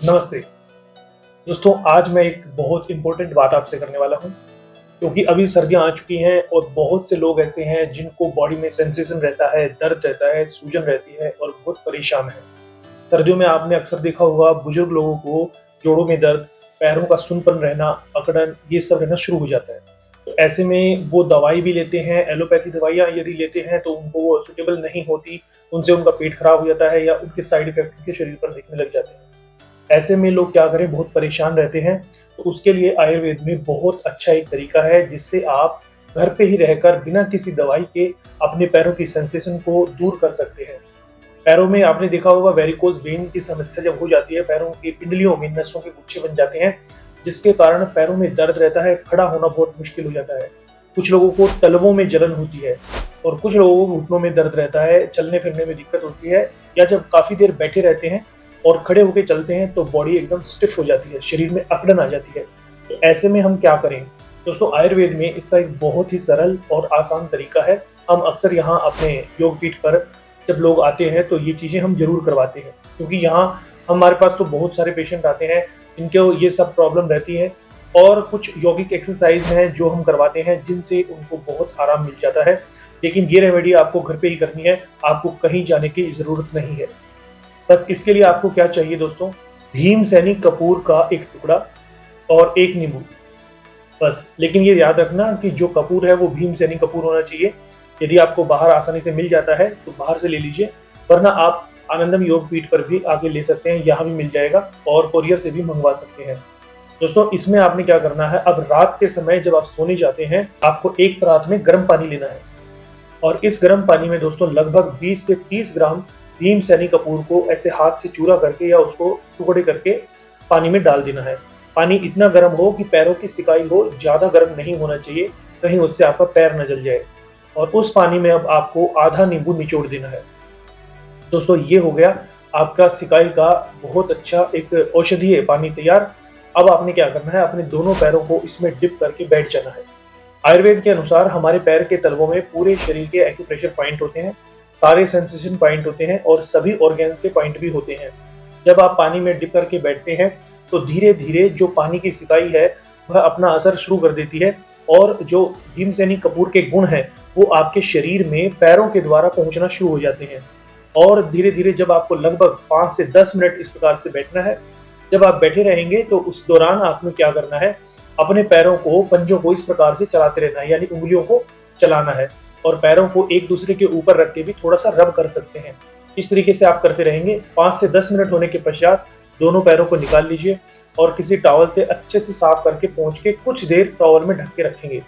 नमस्ते दोस्तों, आज मैं एक बहुत इम्पोर्टेंट बात आपसे करने वाला हूँ क्योंकि अभी सर्दियाँ आ चुकी हैं और बहुत से लोग ऐसे हैं जिनको बॉडी में सेंसेशन रहता है, दर्द रहता है, सूजन रहती है और बहुत परेशान है। सर्दियों में आपने अक्सर देखा होगा बुजुर्ग लोगों को जोड़ों में दर्द, पैरों का सुनपन रहना, अकड़न ये सब रहना शुरू हो जाता है। तो ऐसे में वो दवाई भी लेते हैं, एलोपैथी दवाइयाँ यदि लेते हैं तो उनको वो सूटेबल नहीं होती, उनसे उनका पेट खराब हो जाता है या उनके साइड इफेक्ट उनके शरीर पर दिखने लग जाते हैं। ऐसे में लोग क्या करें, बहुत परेशान रहते हैं। तो उसके लिए आयुर्वेद में बहुत अच्छा एक तरीका है जिससे आप घर पे ही रहकर बिना किसी दवाई के अपने पैरों की सेंसेशन को दूर कर सकते हैं। पैरों में आपने देखा होगा वेरिकोज वेन की समस्या जब हो जाती है, पैरों की पिंडलियों में नसों के गुच्छे बन जाते हैं जिसके कारण पैरों में दर्द रहता है, खड़ा होना बहुत मुश्किल हो जाता है। कुछ लोगों को तलवों में जलन होती है और कुछ लोगों को घुटनों में दर्द रहता है, चलने फिरने में दिक्कत होती है, या जब काफी देर बैठे रहते हैं और खड़े होकर चलते हैं तो बॉडी एकदम स्टिफ हो जाती है, शरीर में अकड़न आ जाती है। तो ऐसे में हम क्या करें दोस्तों, आयुर्वेद में इसका एक बहुत ही सरल और आसान तरीका है। हम अक्सर यहाँ अपने योग पीठ पर जब लोग आते हैं तो ये चीजें हम जरूर करवाते हैं क्योंकि यहाँ हमारे पास तो बहुत सारे पेशेंट आते हैं जिनको ये सब प्रॉब्लम रहती है। और कुछ यौगिक एक्सरसाइज हैं जो हम करवाते हैं जिनसे उनको बहुत आराम मिल जाता है। लेकिन ये रेमेडी आपको घर पे ही करनी है, आपको कहीं जाने की जरूरत नहीं है। बस इसके लिए आपको क्या चाहिए दोस्तों, भीम सैनिक कपूर का एक टुकड़ा और एक नींबू, बस। लेकिन ये याद रखना कि जो कपूर है वो भीम सैनिक कपूर होना चाहिए। यदि आपको बाहर आसानी से मिल जाता है तो बाहर से ले लीजिए, वरना आप आनंदम योग पीठ पर भी आगे ले सकते हैं, यहाँ भी मिल जाएगा और कोरियर से भी मंगवा सकते हैं। दोस्तों इसमें आपने क्या करना है, अब रात के समय जब आप सोने जाते हैं आपको एक परात में गर्म पानी लेना है और इस गर्म पानी में दोस्तों लगभग 20 से 30 ग्राम भीम सैनिक कपूर को ऐसे हाथ से चूरा करके या उसको टुकड़े करके पानी में डाल देना है। पानी इतना गर्म हो कि पैरों की सिकाई हो, ज्यादा गर्म नहीं होना चाहिए, कहीं उससे आपका पैर न जल जाए। और उस पानी में अब आपको आधा नींबू निचोड़ देना है। दोस्तों ये हो गया आपका सिकाई का बहुत अच्छा एक औषधीय पानी तैयार। अब आपने क्या करना है, अपने दोनों पैरों को इसमें डिप करके बैठ जाना है। आयुर्वेद के अनुसार हमारे पैर के तलवों में पूरे शरीर के एक्यूप्रेशर पॉइंट होते हैं, सारे सेंसेशन पॉइंट होते हैं और सभी ऑर्गेन्स के पॉइंट भी होते हैं। जब आप पानी में डिप करके बैठते हैं तो धीरे धीरे जो पानी की सिकाई है वह अपना असर शुरू कर देती है और जो भीमसेनी कपूर के गुण हैं वो आपके शरीर में पैरों के द्वारा पहुंचना शुरू हो जाते हैं। और धीरे धीरे जब आपको लगभग 5 से 10 मिनट इस प्रकार से बैठना है, जब आप बैठे रहेंगे तो उस दौरान आपने क्या करना है, अपने पैरों को, पंजों को इस प्रकार से चलाते रहना है, यानी उंगलियों को चलाना है और पैरों को एक दूसरे के ऊपर रख के भी थोड़ा सा रब कर सकते हैं। इस तरीके से आप करते रहेंगे। 5 से 10 मिनट होने के पश्चात दोनों पैरों को निकाल लीजिए और किसी टॉवल से अच्छे से साफ करके पोंछ के कुछ देर टॉवल में ढक के रखेंगे,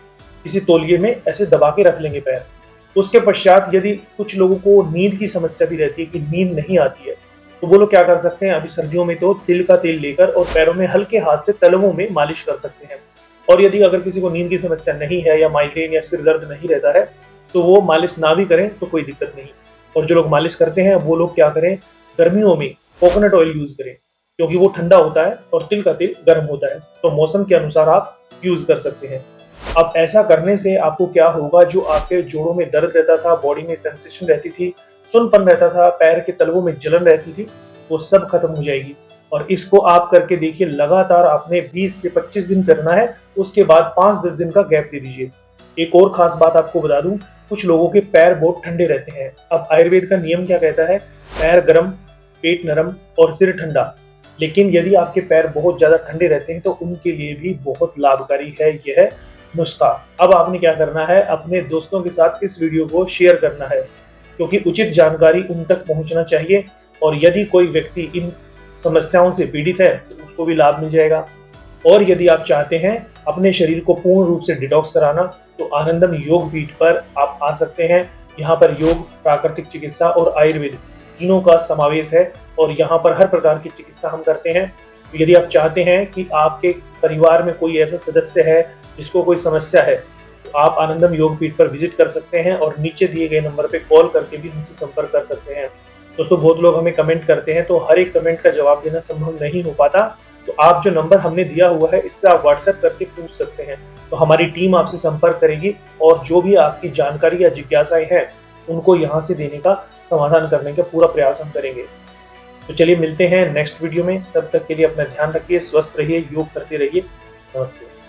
किसी तौलिए में ऐसे दबा के रख लेंगे पैर। उसके पश्चात यदि कुछ लोगों को नींद की समस्या भी रहती है कि नींद नहीं आती है, तो वो लोग क्या कर सकते हैं, अभी सर्दियों में तो तिल का तेल लेकर और पैरों में हल्के हाथ से तलवों में मालिश कर सकते हैं। और यदि अगर किसी को नींद की समस्या नहीं है या माइग्रेन या सिर दर्द नहीं रहता है तो वो मालिश ना भी करें तो कोई दिक्कत नहीं। और जो लोग मालिश करते हैं वो लोग क्या करें, गर्मियों में कोकोनट ऑयल यूज करें क्योंकि वो ठंडा होता है और तिल का तेल गर्म होता है, तो मौसम के अनुसार आप यूज कर सकते हैं। अब ऐसा करने से आपको क्या होगा, जो आपके जोड़ों में दर्द रहता था, बॉडी में सेंसेशन रहती थी, सुनपन रहता था, पैर के तलवों में जलन रहती थी, वो सब खत्म हो जाएगी। और इसको आप करके देखिए, लगातार आपने 20 से 25 दिन करना है, उसके बाद 5-10 दिन का गैप दे दीजिए। एक और खास बात आपको बता दूं, कुछ लोगों के पैर बहुत ठंडे रहते हैं। अब आयुर्वेद का नियम क्या कहता है, पैर गर्म, पेट नरम और सिर ठंडा। लेकिन यदि आपके पैर बहुत ज्यादा ठंडे रहते हैं तो उनके लिए भी बहुत लाभकारी है यह नुस्खा। अब आपने क्या करना है, अपने दोस्तों के साथ इस वीडियो को शेयर करना है क्योंकि उचित जानकारी उन तक पहुंचना चाहिए और यदि कोई व्यक्ति इन समस्याओं से पीड़ित है तो उसको भी लाभ मिल जाएगा। और यदि आप चाहते हैं अपने शरीर को पूर्ण रूप से डिटॉक्स कराना तो आनंदम योग पीठ पर आप आ सकते हैं। यहाँ पर योग, प्राकृतिक चिकित्सा और आयुर्वेद तीनों का समावेश है और यहाँ पर हर प्रकार की चिकित्सा हम करते हैं। तो यदि आप चाहते हैं कि आपके परिवार में कोई ऐसा सदस्य है जिसको कोई समस्या है तो आप आनंदम योग पीठ पर विजिट कर सकते हैं और नीचे दिए गए नंबर पे कॉल करके भी हमसे संपर्क कर सकते हैं। दोस्तों बहुत लोग हमें कमेंट करते हैं तो हर एक कमेंट का जवाब देना संभव नहीं हो पाता, तो आप जो नंबर हमने दिया हुआ है इस पर आप व्हाट्सएप करके पूछ सकते हैं, तो हमारी टीम आपसे संपर्क करेगी और जो भी आपकी जानकारी या जिज्ञासाएं हैं उनको यहाँ से देने का समाधान करने का पूरा प्रयास हम करेंगे। तो चलिए मिलते हैं नेक्स्ट वीडियो में, तब तक के लिए अपना ध्यान रखिए, स्वस्थ रहिए, योग करते रहिए। नमस्ते।